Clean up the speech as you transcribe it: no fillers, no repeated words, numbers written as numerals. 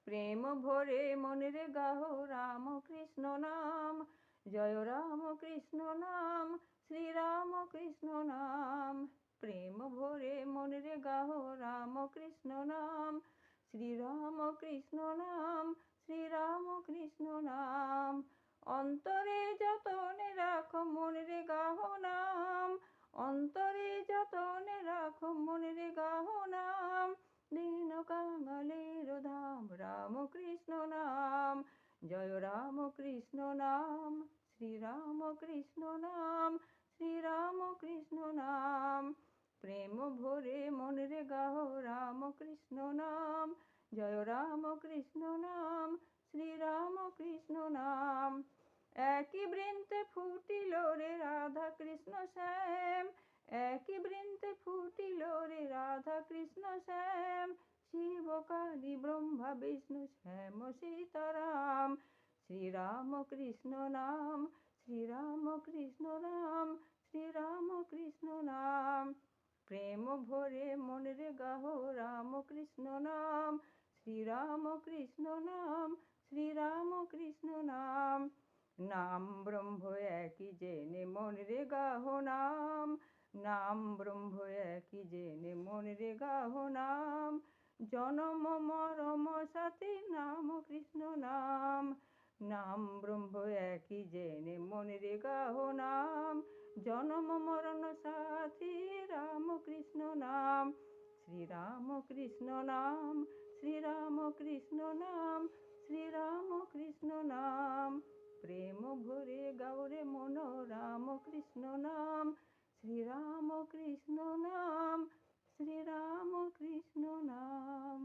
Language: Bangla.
প্রেম ভরে মনের গাহো রাম কৃষ্ণ নাম, জয় রাম কৃষ্ণ নাম, শ্রীরাম কৃষ্ণ নাম। প্রেম ভরে মনের গাহো রাম কৃষ্ণ নাম, শ্রীরাম কৃষ্ণ নাম, শ্রীরাম কৃষ্ণ নাম। অন্তরে যতনে রাখো মনের গাহো নাম, অন্তরে যতনে রাখো মনের গাহো নাম। দীন কাঙালের ধাম রাম কৃষ্ণ নাম, জয় রাম কৃষ্ণ নাম, শ্রীরাম কৃষ্ণ নাম, শ্রীরাম কৃষ্ণ নাম। প্রেম ভরে মনের গাহো রাম কৃষ্ণ নাম, জয় রাম কৃষ্ণ নাম, শ্রীরাম কৃষ্ণ নাম। একই বৃন্তে ফুটিল রে রাধা কৃষ্ণ শ্যাম, একই বৃন্তে ফুটিল রে রাধা কৃষ্ণ শ্যাম। শিব কালী ব্রহ্মা বিষ্ণু শ্যাম সীতারাম। শ্রীরাম কৃষ্ণ নাম, শ্রীরাম কৃষ্ণ নাম, শ্রীরাম কৃষ্ণ নাম। প্রেম ভরে মনের গাহো রাম কৃষ্ণ নাম, শ্রীরাম কৃষ্ণ নাম, শ্রীরাম কৃষ্ণ নাম। নাম ব্রহ্ম একই জেনে মনের গাহো নাম, নাম ব্রহ্ম একই জেনে মনের গাহো নাম। জনম মরম সাথী নাম কৃষ্ণ নাম, নাম ব্রহ্ম একই জেনে মনের গাহো নাম। জনম মরণ সাথী রাম কৃষ্ণ নাম, শ্রীরাম কৃষ্ণ নাম, শ্রীরাম কৃষ্ণ নাম, শ্রীরাম কৃষ্ণ নাম। প্রেম ভরে গাওরে মন রাম কৃষ্ণ নাম, শ্রীরাম কৃষ্ণ নাম, শ্রীরাম কৃষ্ণ নাম।